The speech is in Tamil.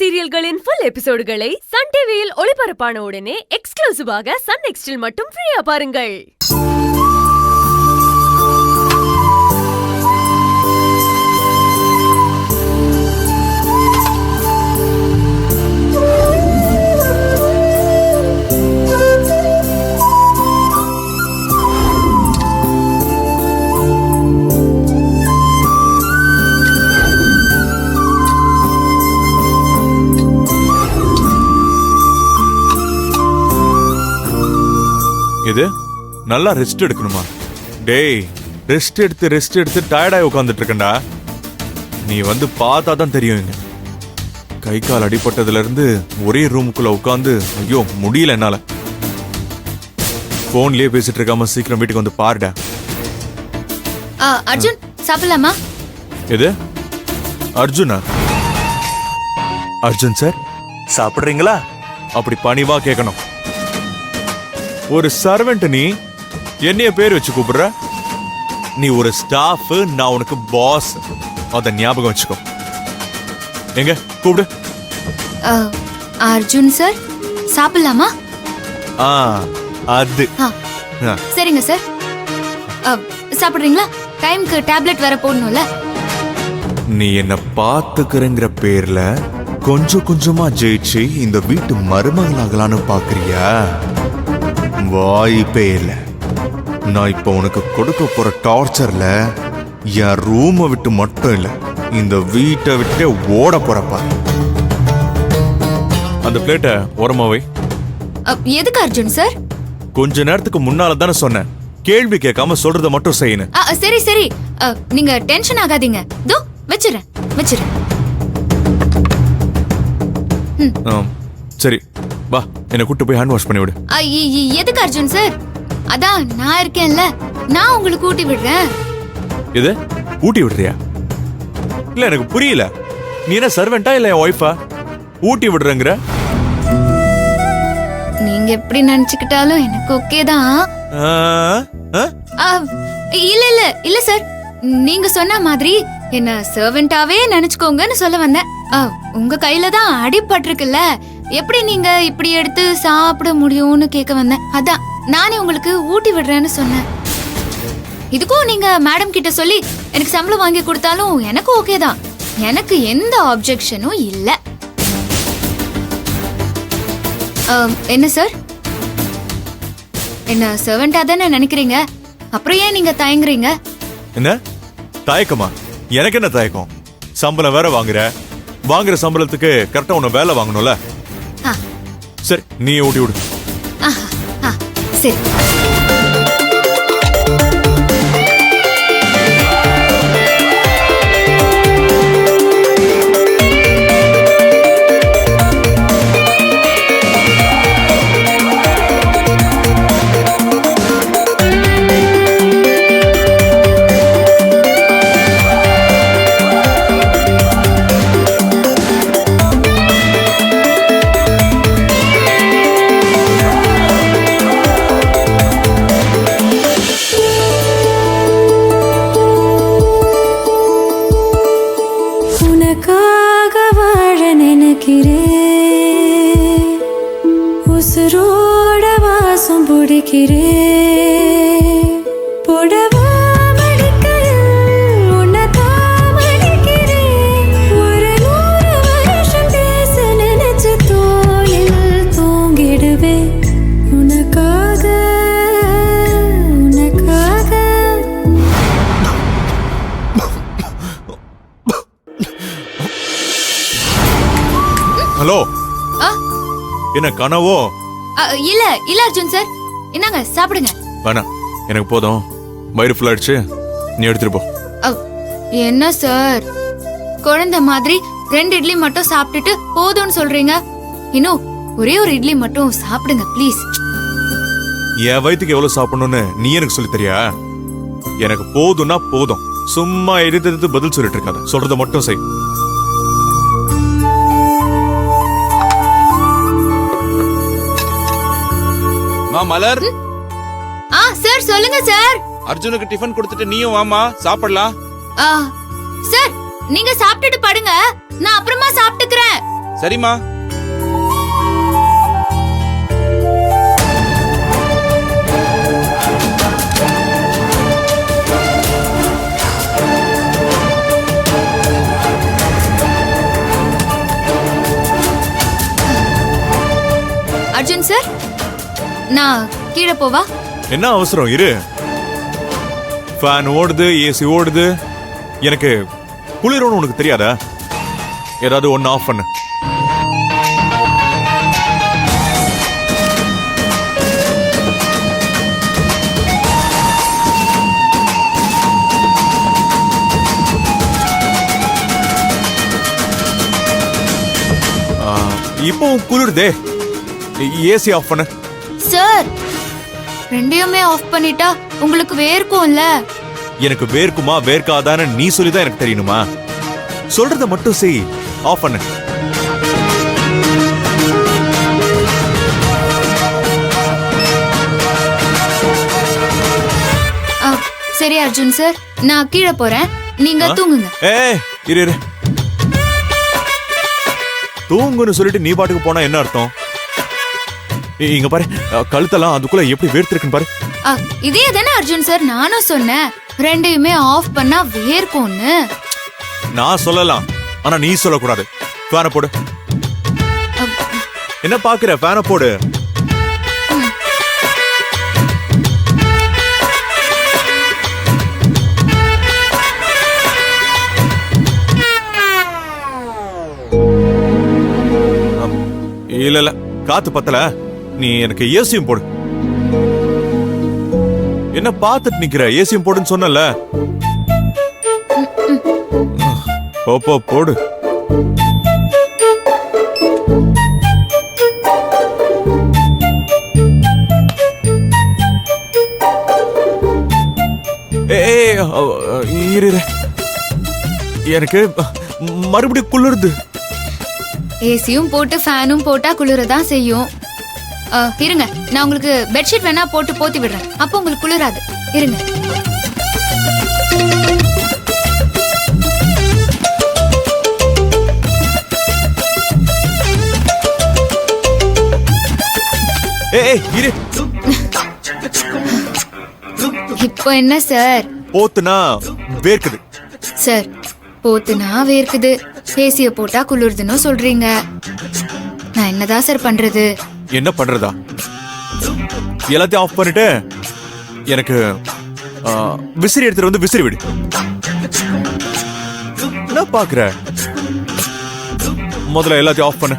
சீரியல்களின் ஃபுல் எபிசோடுகளை சன் டிவியில் ஒளிபரப்பான உடனே எக்ஸ்க்ளூசிவாக சன் நெக்ஸ்டில் மட்டும் ஃப்ரீயா பாருங்கள். இது நல்லா ரெஸ்ட் எடுக்கணுமா? டேய், ரெஸ்ட் எடுத்து டயர்டாகி உட்காந்துட்டு இருக்கேன்டா. நீ வந்து பார்த்தா தான் தெரியும். இங்க கை கால் அடிபட்டதுல இருந்து ஒரே ரூமுக்குள்ள உட்காந்து ஐயோ முடியல என்னால. போன்லயே பேசிட்டு இருக்காம சீக்கிரம் வீட்டுக்கு வந்து பாருடா. அர்ஜுன் சாப்பிடலாமா? எது அர்ஜுனா? அர்ஜுன் சார் சாப்பிடுறீங்களா? அப்படி பணிவா கேட்கணும். ஒரு சர்வெண்ட், நீ என்னைய பேர் வச்சு கூப்பிடுற. நீ ஒரு ஸ்டாஃப், நான் உனக்கு பாஸ். அத ஞாபகம் வச்சுக்கோ. எங்க கூப்பிடு. அர்ஜுன் சார் சாப்பிடலாமா? அது சரிங்க சார். சாப்பிடுறீங்களா? டைம்க்கு டேப்லெட் வேற போடணும்ல. நீ என்ன பாத்துக்கிறங்கிற பேர்ல கொஞ்சம் கொஞ்சமா ஜெயிச்சு இந்த வீட்டு மருமகளாகலான்னு பாக்குறியா? வாய்ப்பே இல்ல. நான் இப்ப உனக்கு கொடுக்க போற டார்ச்சர்ல என் ரூமை விட்டு மட்டும் இல்ல, இந்த வீட்டை விட்டு ஓட போறப்பா. அந்த பிளேட்டை ஓரமா வை. எதுக்கு அர்ஜுன் சார்? கொஞ்ச நேரத்துக்கு முன்னால தானே சொன்னேன், கேள்வி கேட்காம சொல்றத மட்டும் செய்யணும். சரி சரி, நீங்க டென்ஷன் ஆகாதீங்க. தோ வச்சிரேன். சரி வா, என்ன கூட்டு போய் ஹேண்ட் வாஷ் பண்ணி விடு. எதுக்கு அர்ஜுன் சார்? அதான் நான் இருக்கேன்ல, நான் உங்களுக்கு ஊட்டி விடுறேன். இது ஊட்டி விடுறியா? இல்ல எனக்கு புரியல. நீ என்ன சர்வெண்டா இல்ல என் ஒய்ஃபா? ஊட்டி விடுறேங்கிற? நீங்க எப்படி நினைச்சுக்கிட்டாலும் எனக்கு ஓகே தான். இல்ல இல்ல இல்ல சார், நீங்க சொன்ன மாதிரி என்ன சர்வெண்டாவே நினைச்சுக்கோங்கன்னு சொல்ல வந்தேன். உங்க கையில தான் அடிபட்டிருக்குல்ல, எப்படி நீங்க இப்படி எடுத்து சாப்பிட முடியும்னு கேட்க வந்தேன். அதான் நானே உங்களுக்கு ஊட்டி விடுறேன்னு சொன்னேன். இதுக்கும் நீங்க மேடம் கிட்ட சொல்லி எனக்கு சம்பளம் வாங்கி கொடுத்தாலும் எனக்கு ஓகே தான். எனக்கு எந்த ஆப்ஜெக்ஷனும் இல்ல. என்ன சார், என்ன சர்வெண்டா தானே நினைக்கிறீங்க? அப்புறம் ஏன் நீங்க தயங்குறீங்க? என்ன தயக்கமா? எனக்கு என்ன தயக்கம்? சம்பளம் வேற வாங்குற சம்பளத்துக்கு கரெக்டா உன்னை வேலை வாங்கணும்ல. சரி, நீ ஊட்டி விடு. சரி. உசுரோட வாசம் பிடிக்கிறே புடவா மடிக்கையில் உன்னை தாமடிக்கிறே. ஒரு 100 வருஷம் பேச நினைச்சு தோளில் தூங்கிடுவே. உனக்காக உனக்காக. ஹலோ, என்ன கனவோ? இல்ல இல்ல அர்ஜுன் சார், என்னங்க சாப்பிடுங்க. வேணாம், எனக்கு போதும். வயிறு ஃபுல் ஆயிடுச்சு, நீ எடுத்துட்டு போ. என்ன சார், குழந்தை மாதிரி 2 இட்லி மட்டும் சாப்பிட்டுட்டு போதும்னு சொல்றீங்க. இன்னும் ஒரே ஒரு இட்லி மட்டும் சாப்பிடுங்க ப்ளீஸ். என் வயிற்றுக்கு எவ்வளவு சாப்பிடணும்னு நீ எனக்கு சொல்லி தெரியா? எனக்கு போதும்னா போதும். சும்மா எதிர்த்து பதில் சொல்லிட்டு இருக்காத, சொல்றத மட்டும் செய். மலர். சார் சொல்லுங்க சார். அர்ஜுனுக்கு டிஃபன் கொடுத்துட்டு நீயும் வாமா சாப்பிடலாம். சார் நீங்க சாப்பிட்டுட்டு படுங்க, நான் அப்புறமா சாப்பிட்டுக்கிறேன். சரிம்மா. அர்ஜுன் சார், நான் கீழே போவா? என்ன அவசரம், இரு. ஃபேன் ஓடுது, ஏசி ஓடுது. எனக்கு குளிரோன்னு உனக்கு தெரியாதா? ஏதாவது ஒன்னு ஆஃப் பண்ணு. இப்போ குளிருதே, ஏசி ஆஃப் பண்ணு. சார், ரெண்டையுமே ஆஃப் பண்ணிட்டா உங்களுக்கு வேர்க்கும்ல. எனக்கு வேர்க்குமா வேர்க்காதான்னு நீ சொல்லிதான் எனக்கு தெரியணுமா? சொல்றத மட்டும் செய். ஆஃப் பண்ணு. சரி அர்ஜுன் சார், நான் கீழே போறேன், நீங்க தூங்குங்க. இரு இரு. தூங்குன்னு சொல்லிட்டு நீ பாட்டுக்கு போனா என்ன அர்த்தம்? இங்க பாரு, கழுத்தெல்லாம் அதுக்குள்ள எப்படி வேர்த்திருக்குன்னு பாரு. இதே தானே அர்ஜுன் சார் நானும் சொன்னேன், ரெண்டையுமே ஆஃப் பண்ணா வேர்க்கும்னு. நான் சொல்லலாம், ஆனா நீ சொல்லக்கூடாது. ஃபேனை போடு. என்ன பாக்குற? ஃபேனை போடு. இல்ல இல்ல, காத்து பத்தல. நீ எனக்கு ஏசியும் போடு. என்ன பார்த்துட்டு நிக்கிற? ஏசியும் போடுன்னு சொன்னல. போ போடு. இரு. எனக்கு மறுபடியும் குளிருது. ஏசியும் போட்டு ஃபேனும் போட்டா குளிரதான் செய்யும். இருங்க, நான் உங்களுக்கு பெட்ஷீட் வேணா போட்டு போத்தி விடுறேன், அப்போ உங்களுக்கு குளிராது. இருங்க. இரு. இப்போ என்ன சார்? போத்துனா வேர்க்குது. சார், போத்துனா வேர்க்குது, ஏசிய போட்டா குளிருதுன்னு சொல்றீங்க. நான் என்னதான் சார் பண்றது? என்ன பண்றதா? எல்லாத்தையும் ஆஃப் பண்ணிட்டு எனக்கு விசிறி எடுத்துட்டு வந்து விசிறி விடு. என்ன பாக்குற? முதல்ல எல்லாத்தையும் ஆஃப் பண்ணு.